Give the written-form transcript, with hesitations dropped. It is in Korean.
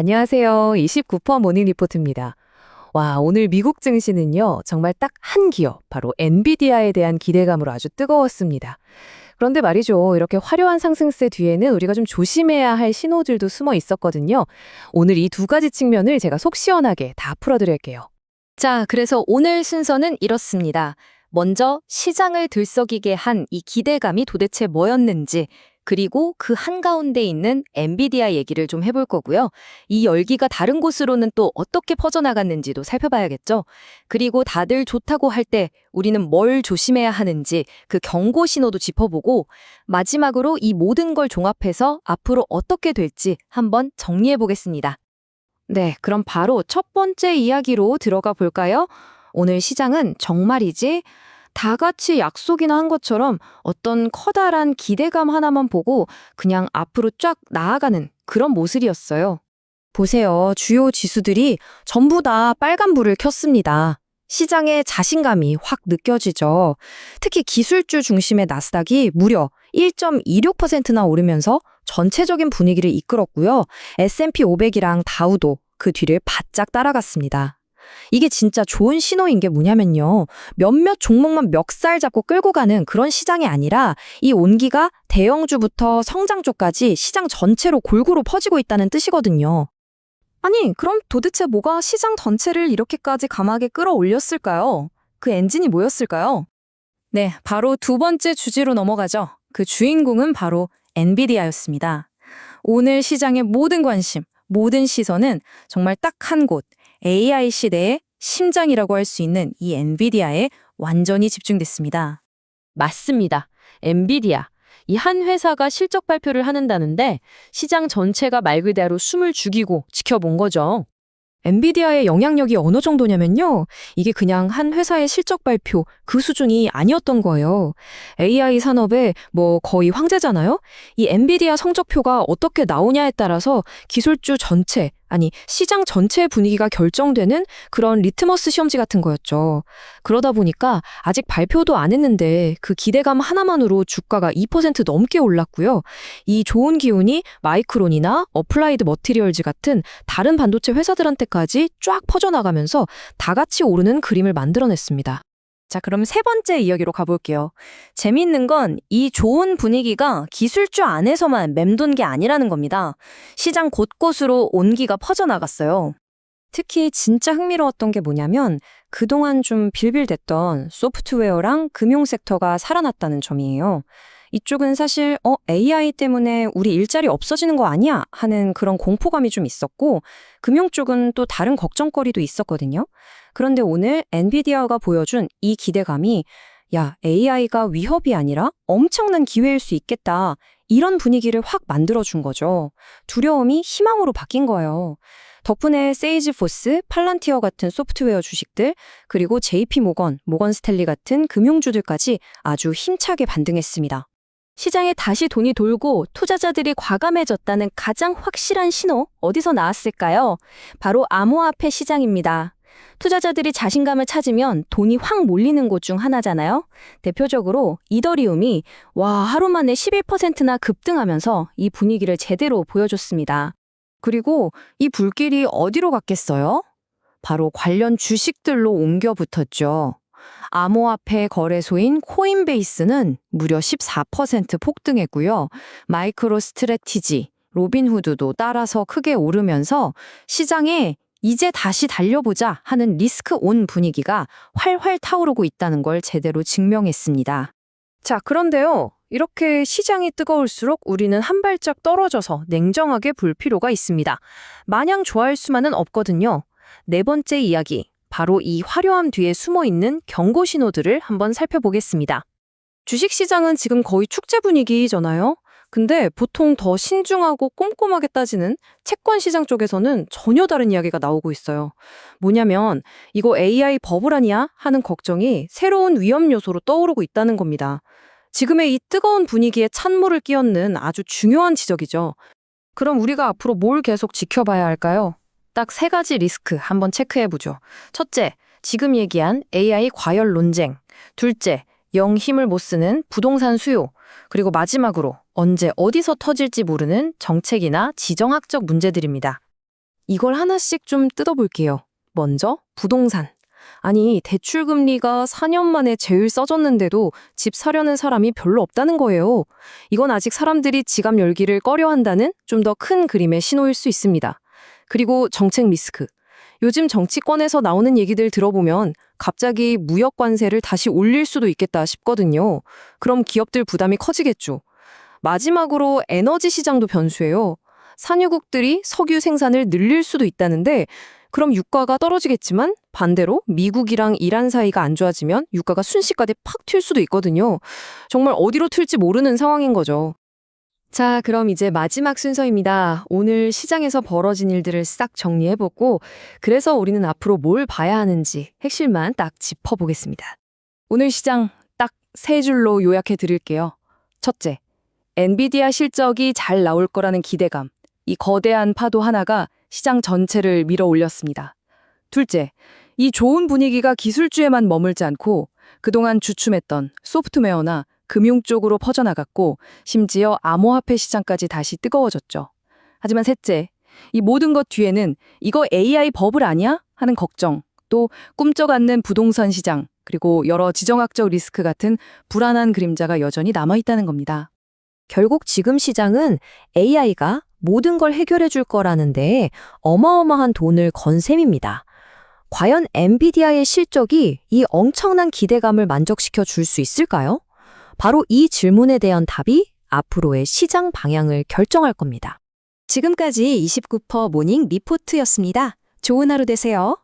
안녕하세요. 29% 모닝 리포트입니다. 와, 오늘 미국 증시는요, 정말 딱 한 기업, 바로 엔비디아에 대한 기대감으로 아주 뜨거웠습니다. 그런데 말이죠, 이렇게 화려한 상승세 뒤에는 우리가 좀 조심해야 할 신호들도 숨어 있었거든요. 오늘 이 두 가지 측면을 제가 속 시원하게 다 풀어드릴게요. 자, 그래서 오늘 순서는 이렇습니다. 먼저 시장을 들썩이게 한 이 기대감이 도대체 뭐였는지, 그리고 그 한가운데 있는 엔비디아 얘기를 좀 해볼 거고요. 이 열기가 다른 곳으로는 또 어떻게 퍼져나갔는지도 살펴봐야겠죠. 그리고 다들 좋다고 할 때 우리는 뭘 조심해야 하는지 그 경고 신호도 짚어보고, 마지막으로 이 모든 걸 종합해서 앞으로 어떻게 될지 한번 정리해 보겠습니다. 네, 그럼 바로 첫 번째 이야기로 들어가 볼까요? 오늘 시장은 정말이지 다 같이 약속이나 한 것처럼 어떤 커다란 기대감 하나만 보고 그냥 앞으로 쫙 나아가는 그런 모습이었어요. 보세요. 주요 지수들이 전부 다 빨간불을 켰습니다. 시장의 자신감이 확 느껴지죠. 특히 기술주 중심의 나스닥이 무려 1.26%나 오르면서 전체적인 분위기를 이끌었고요. S&P 500이랑 다우도 그 뒤를 바짝 따라갔습니다. 이게 진짜 좋은 신호인 게 뭐냐면요. 몇몇 종목만 멱살 잡고 끌고 가는 그런 시장이 아니라 이 온기가 대형주부터 성장 쪽까지 시장 전체로 골고루 퍼지고 있다는 뜻이거든요. 아니, 그럼 도대체 뭐가 시장 전체를 이렇게까지 강하게 끌어올렸을까요? 그 엔진이 뭐였을까요? 네, 바로 두 번째 주제로 넘어가죠. 그 주인공은 바로 엔비디아였습니다. 오늘 시장의 모든 관심, 모든 시선은 정말 딱 한 곳, AI 시대의 심장이라고 할 수 있는 이 엔비디아에 완전히 집중됐습니다. 맞습니다. 엔비디아. 이 한 회사가 실적 발표를 하는다는데 시장 전체가 말 그대로 숨을 죽이고 지켜본 거죠. 엔비디아의 영향력이 어느 정도냐면요. 이게 그냥 한 회사의 실적 발표 그 수준이 아니었던 거예요. AI 산업의 거의 황제잖아요. 이 엔비디아 성적표가 어떻게 나오냐에 따라서 기술주 전체, 아니 시장 전체의 분위기가 결정되는 그런 리트머스 시험지 같은 거였죠. 그러다 보니까 아직 발표도 안 했는데 그 기대감 하나만으로 주가가 2% 넘게 올랐고요. 이 좋은 기운이 마이크론이나 어플라이드 머티리얼즈 같은 다른 반도체 회사들한테까지 쫙 퍼져나가면서 다 같이 오르는 그림을 만들어냈습니다. 자, 그럼 세 번째 이야기로 가볼게요. 재미있는 건 이 좋은 분위기가 기술주 안에서만 맴돈 게 아니라는 겁니다. 시장 곳곳으로 온기가 퍼져나갔어요. 특히 진짜 흥미로웠던 게 뭐냐면 그동안 좀 빌빌댔던 소프트웨어랑 금융 섹터가 살아났다는 점이에요. 이쪽은 사실 AI 때문에 우리 일자리 없어지는 거 아니야? 하는 그런 공포감이 좀 있었고 금융 쪽은 또 다른 걱정거리도 있었거든요. 그런데 오늘 엔비디아가 보여준 이 기대감이 야, AI가 위협이 아니라 엄청난 기회일 수 있겠다. 이런 분위기를 확 만들어준 거죠. 두려움이 희망으로 바뀐 거예요. 덕분에 세이지포스, 팔란티어 같은 소프트웨어 주식들, 그리고 JP모건, 모건스탠리 같은 금융주들까지 아주 힘차게 반등했습니다. 시장에 다시 돈이 돌고 투자자들이 과감해졌다는 가장 확실한 신호 어디서 나왔을까요? 바로 암호화폐 시장입니다. 투자자들이 자신감을 찾으면 돈이 확 몰리는 곳 중 하나잖아요. 대표적으로 이더리움이 하루 만에 11%나 급등하면서 이 분위기를 제대로 보여줬습니다. 그리고 이 불길이 어디로 갔겠어요? 바로 관련 주식들로 옮겨 붙었죠. 암호화폐 거래소인 코인베이스는 무려 14% 폭등했고요. 마이크로 스트래티지, 로빈후드도 따라서 크게 오르면서 시장에 이제 다시 달려보자 하는 리스크 온 분위기가 활활 타오르고 있다는 걸 제대로 증명했습니다. 자, 그런데요. 이렇게 시장이 뜨거울수록 우리는 한 발짝 떨어져서 냉정하게 볼 필요가 있습니다. 마냥 좋아할 수만은 없거든요. 네 번째 이야기, 바로 이 화려함 뒤에 숨어있는 경고 신호들을 한번 살펴보겠습니다. 주식시장은 지금 거의 축제 분위기잖아요. 근데 보통 더 신중하고 꼼꼼하게 따지는 채권 시장 쪽에서는 전혀 다른 이야기가 나오고 있어요. 뭐냐면 이거 AI 버블 아니야? 하는 걱정이 새로운 위험 요소로 떠오르고 있다는 겁니다. 지금의 이 뜨거운 분위기에 찬물을 끼얹는 아주 중요한 지적이죠. 그럼 우리가 앞으로 뭘 계속 지켜봐야 할까요? 딱 세 가지 리스크 한번 체크해보죠. 첫째, 지금 얘기한 AI 과열 논쟁. 둘째, 영 힘을 못 쓰는 부동산 수요. 그리고 마지막으로 언제 어디서 터질지 모르는 정책이나 지정학적 문제들입니다. 이걸 하나씩 좀 뜯어볼게요. 먼저 부동산. 아니, 대출금리가 4년 만에 제일 써졌는데도 집 사려는 사람이 별로 없다는 거예요. 이건 아직 사람들이 지갑 열기를 꺼려한다는 좀 더 큰 그림의 신호일 수 있습니다. 그리고 정책 리스크. 요즘 정치권에서 나오는 얘기들 들어보면 갑자기 무역 관세를 다시 올릴 수도 있겠다 싶거든요. 그럼 기업들 부담이 커지겠죠. 마지막으로 에너지 시장도 변수예요. 산유국들이 석유 생산을 늘릴 수도 있다는데 그럼 유가가 떨어지겠지만 반대로 미국이랑 이란 사이가 안 좋아지면 유가가 순식간에 팍 튈 수도 있거든요. 정말 어디로 튈지 모르는 상황인 거죠. 자, 그럼 이제 마지막 순서입니다. 오늘 시장에서 벌어진 일들을 싹 정리해보고 그래서 우리는 앞으로 뭘 봐야 하는지 핵심만 딱 짚어보겠습니다. 오늘 시장 딱 세 줄로 요약해 드릴게요. 첫째, 엔비디아 실적이 잘 나올 거라는 기대감. 이 거대한 파도 하나가 시장 전체를 밀어 올렸습니다. 둘째, 이 좋은 분위기가 기술주에만 머물지 않고 그동안 주춤했던 소프트웨어나 금융 쪽으로 퍼져나갔고 심지어 암호화폐 시장까지 다시 뜨거워졌죠. 하지만 셋째, 이 모든 것 뒤에는 이거 AI 버블 아니야? 하는 걱정, 또 꿈쩍 않는 부동산 시장, 그리고 여러 지정학적 리스크 같은 불안한 그림자가 여전히 남아있다는 겁니다. 결국 지금 시장은 AI가 모든 걸 해결해 줄 거라는데 어마어마한 돈을 건 셈입니다. 과연 엔비디아의 실적이 이 엄청난 기대감을 만족시켜 줄 수 있을까요? 바로 이 질문에 대한 답이 앞으로의 시장 방향을 결정할 겁니다. 지금까지 29% 모닝 리포트였습니다. 좋은 하루 되세요.